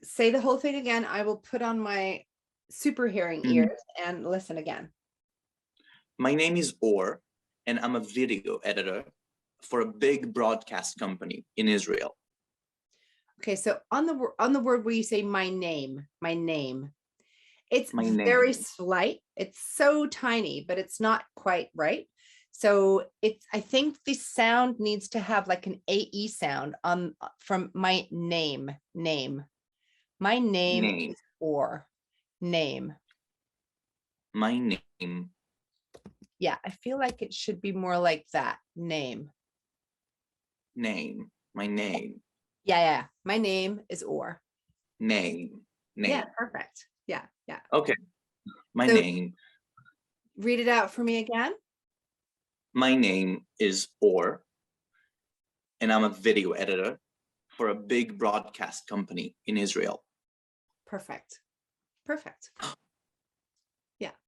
say the whole thing again. I will put on my super hearing Mhm. ears and listen again. My name is Or, and I'm a video editor for a big broadcast company in Israel. Okay, so on the word where you say my name, it's My very name. slight. It's so tiny, but it's not quite right. So it's I think the sound needs to have like an AE sound on from my name. My name Name. is or name. My name. Yeah, I feel like it should be more like that. Name. Name. My name. Yeah. My name is or. Name. Yeah, Name. perfect. Yeah. Okay. My So name. read it out for me again. My name is Or, and I'm a video editor for a big broadcast company in Israel. Perfect. Perfect.